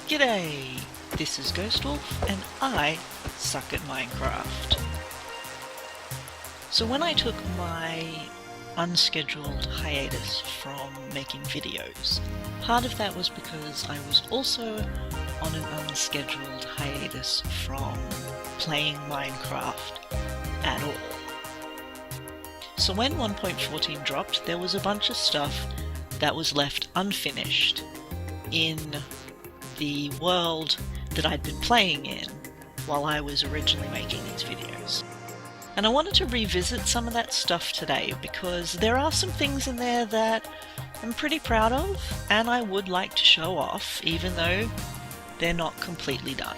G'day! This is Ghost Wolf, and I suck at Minecraft. So when I took my unscheduled hiatus from making videos, part of that was because I was also on an unscheduled hiatus from playing Minecraft at all. So when 1.14 dropped, there was a bunch of stuff that was left unfinished in the world that I'd been playing in while I was originally making these videos. And I wanted to revisit some of that stuff today because there are some things in there that I'm pretty proud of and I would like to show off, even though they're not completely done.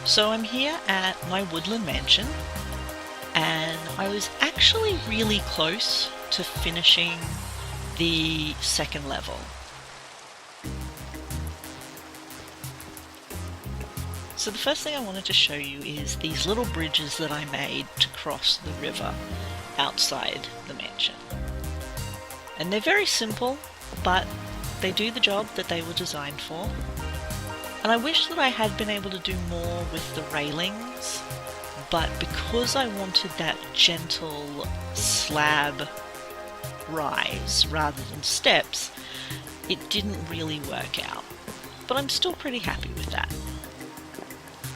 So I'm here at my woodland mansion, and I was actually really close to finishing the second level. So the first thing I wanted to show you is these little bridges that I made to cross the river outside the mansion. And they're very simple, but they do the job that they were designed for. And I wish that I had been able to do more with the railings, but because I wanted that gentle slab rise rather than steps, it didn't really work out. But I'm still pretty happy with that.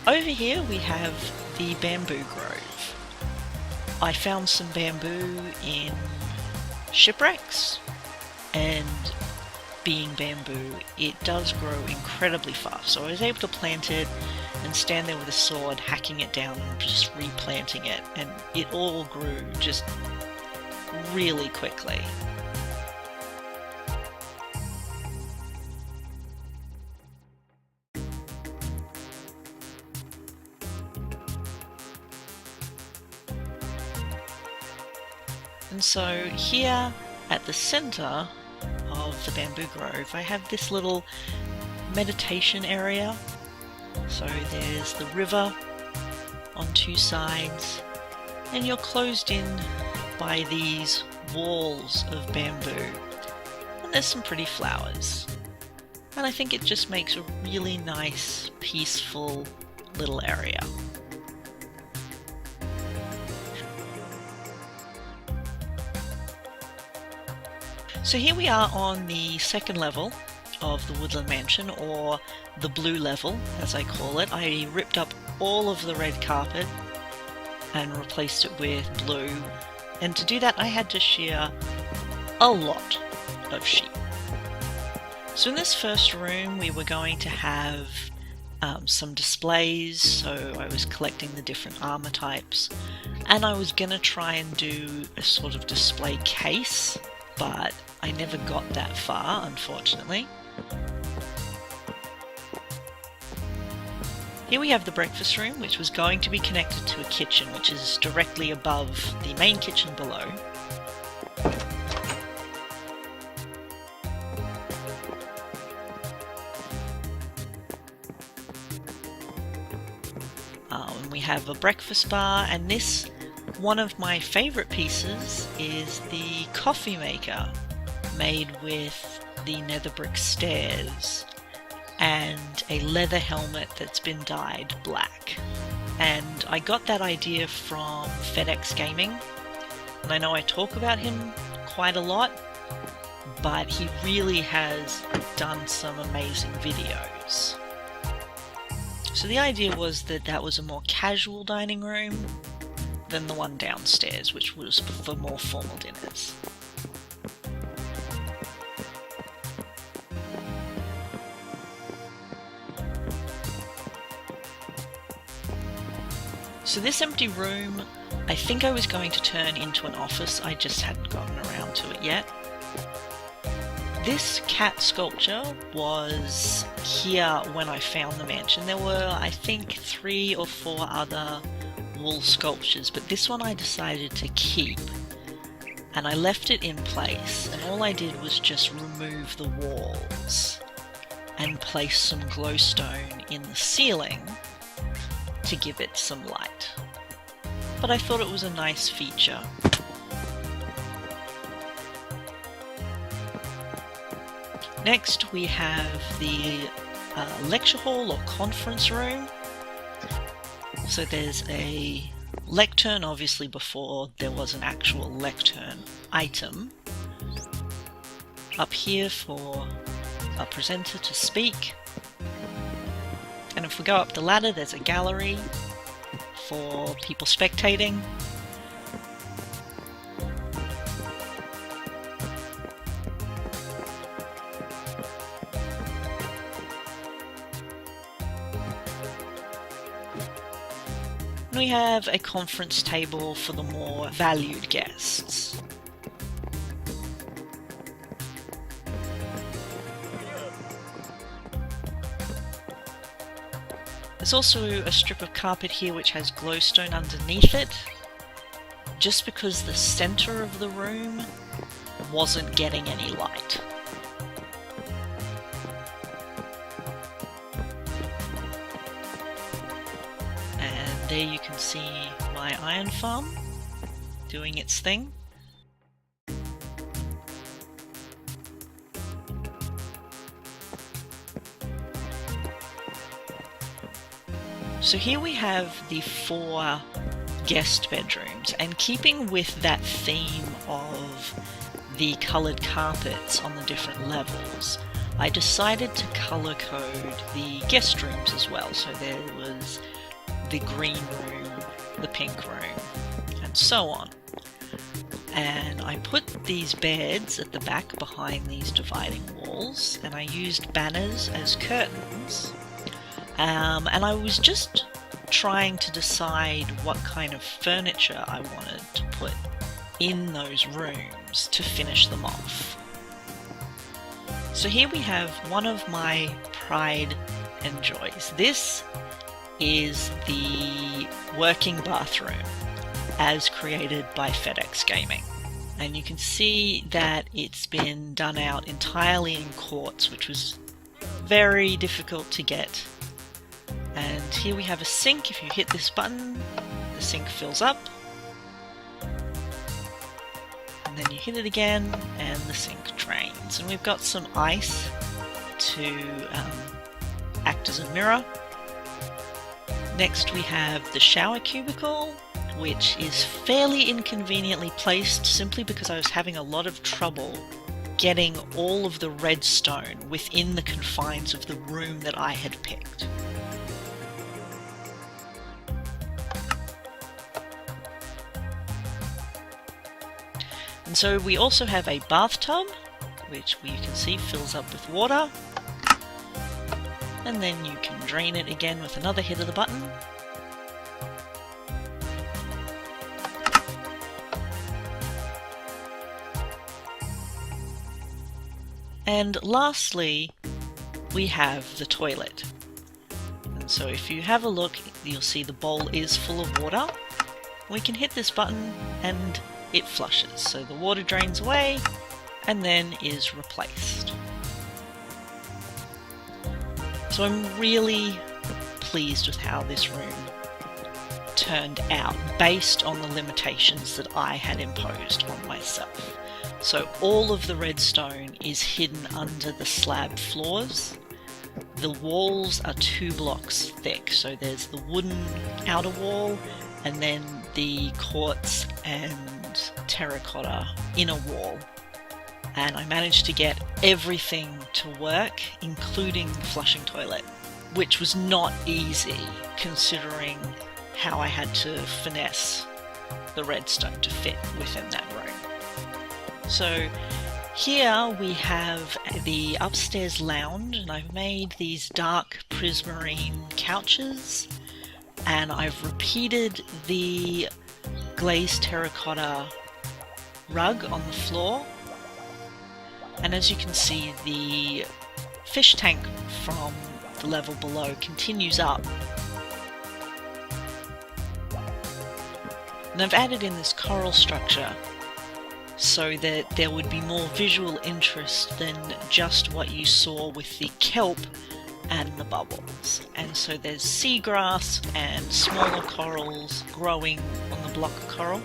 Over here we have the bamboo grove. I found some bamboo in shipwrecks, and being bamboo, it does grow incredibly fast. So I was able to plant it and stand there with a sword, hacking it down and just replanting it, and it all grew just really quickly. And so here at the center of the bamboo grove, I have this little meditation area. So there's the river on two sides, and you're closed in by these walls of bamboo. And there's some pretty flowers. And I think it just makes a really nice, peaceful little area. So here we are on the second level of the woodland mansion, or the blue level as I call it. I ripped up all of the red carpet and replaced it with blue, and to do that I had to shear a lot of sheep. So in this first room we were going to have some displays, so I was collecting the different armor types, and I was gonna try and do a sort of display case, but I never got that far, unfortunately. Here we have the breakfast room, which was going to be connected to a kitchen, which is directly above the main kitchen below. We have a breakfast bar, and this, one of my favorite pieces, is the coffee maker made with the nether brick stairs and a leather helmet that's been dyed black. And I got that idea from FedEx Gaming, and I know I talk about him quite a lot, but he really has done some amazing videos. So the idea was that that was a more casual dining room than the one downstairs, which was for more formal dinners. So this empty room, I think I was going to turn into an office, I just hadn't gotten around to it yet. This cat sculpture was here when I found the mansion. There were, I think, 3 or 4 other wool sculptures, but this one I decided to keep, and I left it in place, and all I did was just remove the walls and place some glowstone in the ceiling to give it some light. But I thought it was a nice feature. Next we have the lecture hall or conference room. So there's a lectern, obviously before there was an actual lectern item. Up here for a presenter to speak. And if we go up the ladder, there's a gallery for people spectating. And we have a conference table for the more valued guests. There's also a strip of carpet here which has glowstone underneath it, just because the center of the room wasn't getting any light. And there you can see my iron farm doing its thing. So here we have the 4 guest bedrooms, and keeping with that theme of the coloured carpets on the different levels, I decided to colour code the guest rooms as well. So there was the green room, the pink room, and so on. And I put these beds at the back behind these dividing walls, and I used banners as curtains. And I was just trying to decide what kind of furniture I wanted to put in those rooms to finish them off. So here we have one of my pride and joys. This is the working bathroom as created by FedEx Gaming. And you can see that it's been done out entirely in quartz, which was very difficult to get. And here we have a sink. If you hit this button, the sink fills up. And then you hit it again, and the sink drains. And we've got some ice to act as a mirror. Next we have the shower cubicle, which is fairly inconveniently placed simply because I was having a lot of trouble getting all of the redstone within the confines of the room that I had picked. And so we also have a bathtub, which you can see fills up with water. And then you can drain it again with another hit of the button. And lastly, we have the toilet. And so if you have a look, you'll see the bowl is full of water. We can hit this button and it flushes. So the water drains away and then is replaced. So I'm really pleased with how this room turned out based on the limitations that I had imposed on myself. So all of the redstone is hidden under the slab floors. The walls are 2 blocks thick, so there's the wooden outer wall and then the quartz and terracotta inner wall. And I managed to get everything to work, including the flushing toilet, which was not easy considering how I had to finesse the redstone to fit within that room. So here we have the upstairs lounge, and I've made these dark prismarine couches, and I've repeated the glazed terracotta rug on the floor. And as you can see, the fish tank from the level below continues up. And I've added in this coral structure so that there would be more visual interest than just what you saw with the kelp and the bubbles. And so there's seagrass and smaller corals growing on the block of coral.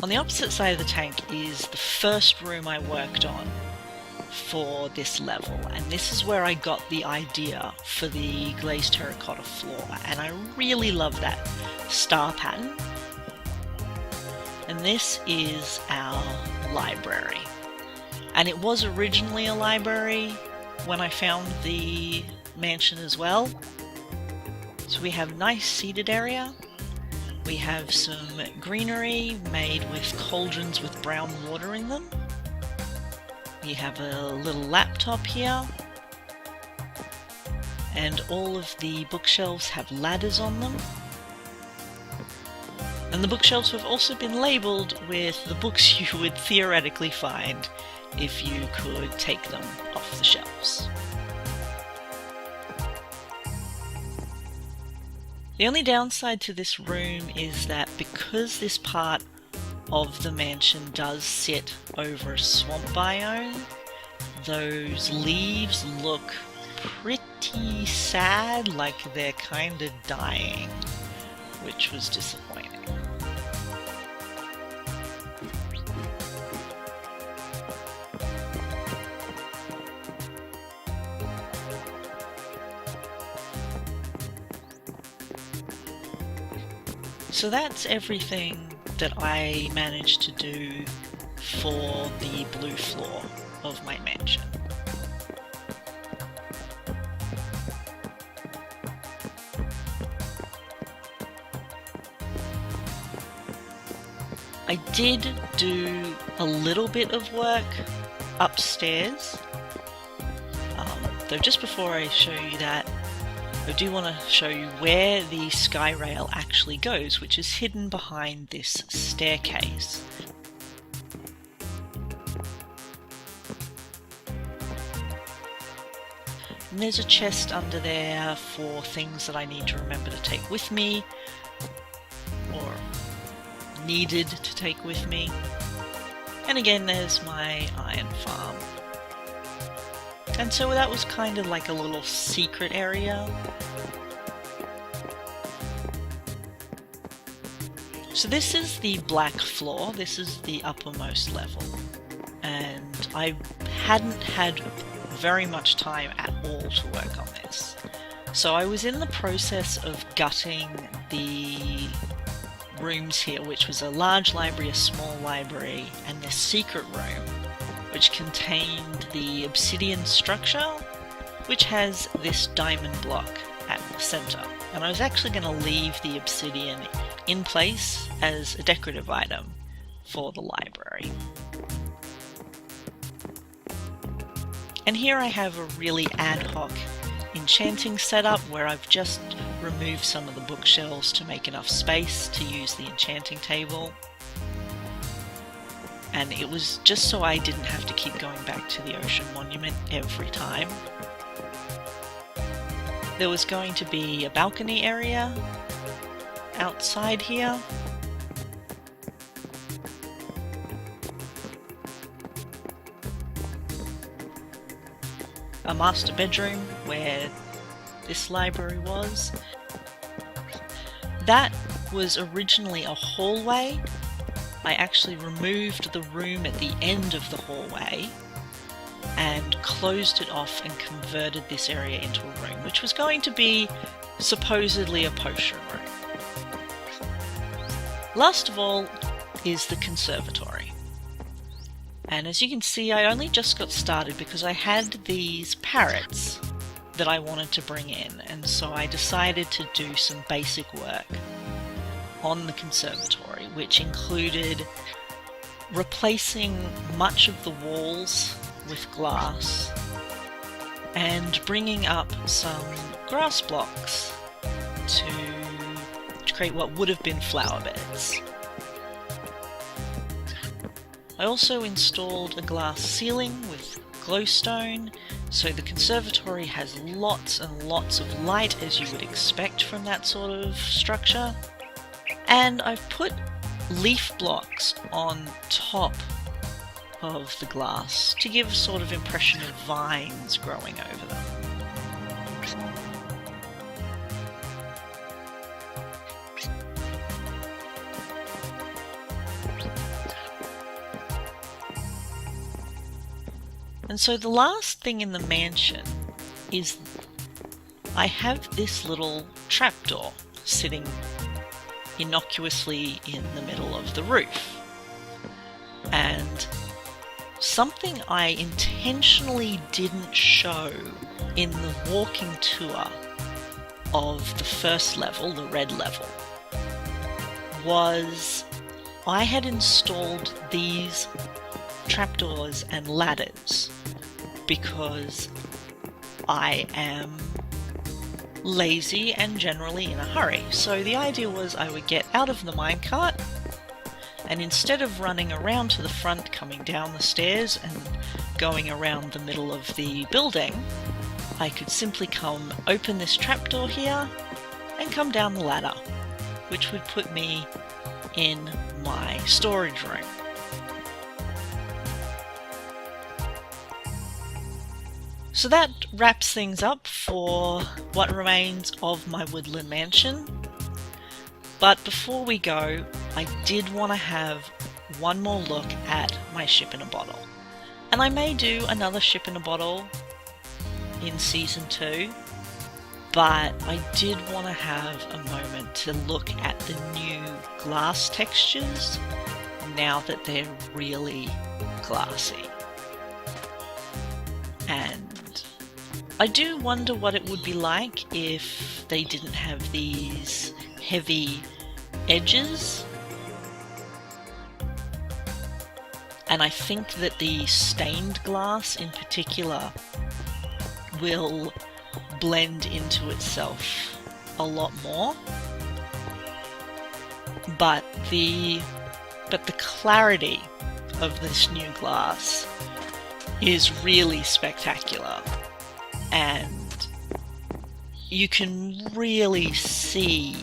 On the opposite side of the tank is the first room I worked on for this level, and this is where I got the idea for the glazed terracotta floor, and I really love that star pattern. And this is our library, and it was originally a library when I found the mansion as well. So we have a nice seated area. We have some greenery made with cauldrons with brown water in them. We have a little laptop here. And all of the bookshelves have ladders on them. And the bookshelves have also been labelled with the books you would theoretically find if you could take them off the shelves. The only downside to this room is that because this part of the mansion does sit over a swamp biome, those leaves look pretty sad, like they're kind of dying, which was disappointing. So that's everything that I managed to do for the blue floor of my mansion. I did do a little bit of work upstairs, though just before I show you that, I do want to show you where the sky rail actually goes, which is hidden behind this staircase. And there's a chest under there for things that I need to remember to take with me, or needed to take with me. And again, there's my iron farm. And so that was kind of like a little secret area. So this is the black floor, this is the uppermost level. And I hadn't had very much time at all to work on this. So I was in the process of gutting the rooms here, which was a large library, a small library, and the secret room, which contained the obsidian structure, which has this diamond block at the center. And I was actually going to leave the obsidian in place as a decorative item for the library. And here I have a really ad hoc enchanting setup where I've just removed some of the bookshelves to make enough space to use the enchanting table. And it was just so I didn't have to keep going back to the ocean monument every time. There was going to be a balcony area outside here. A master bedroom where this library was. That was originally a hallway. I actually removed the room at the end of the hallway and closed it off and converted this area into a room, which was going to be supposedly a potion room. Last of all is the conservatory. And as you can see, I only just got started because I had these parrots that I wanted to bring in, and so I decided to do some basic work on the conservatory, which included replacing much of the walls with glass and bringing up some grass blocks to create what would have been flower beds. I also installed a glass ceiling with glowstone, so the conservatory has lots and lots of light, as you would expect from that sort of structure. And I've put leaf blocks on top of the glass to give a sort of impression of vines growing over them. And so the last thing in the mansion is I have this little trapdoor sitting innocuously in the middle of the roof. And something I intentionally didn't show in the walking tour of the first level, the red level, was I had installed these trapdoors and ladders because I am lazy and generally in a hurry. So the idea was I would get out of the minecart, and instead of running around to the front, coming down the stairs and going around the middle of the building, I could simply come open this trapdoor here and come down the ladder, which would put me in my storage room. So that wraps things up for what remains of my woodland mansion. But before we go, I did want to have one more look at my ship in a bottle. And I may do another ship in a bottle in Season 2, but I did want to have a moment to look at the new glass textures now that they're really glassy. And I do wonder what it would be like if they didn't have these heavy edges. And I think that the stained glass in particular will blend into itself a lot more. But the clarity of this new glass is really spectacular, and you can really see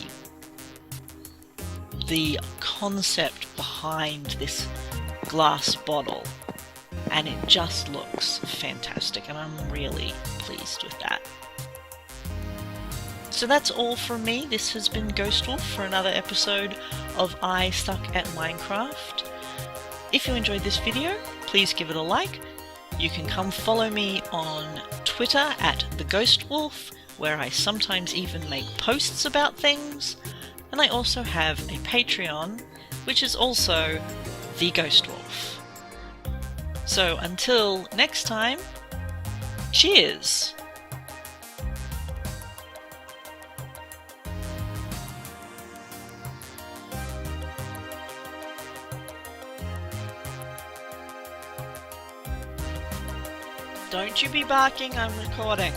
the concept behind this glass bottle, and it just looks fantastic, and I'm really pleased with that. So that's all from me. This has been Ghost Wolf for another episode of I Suck at Minecraft. If you enjoyed this video, please give it a like. You can come follow me on Twitter at The Ghost Wolf, where I sometimes even make posts about things. And I also have a Patreon, which is also The Ghost Wolf. So until next time, cheers! Don't you be barking, I'm recording.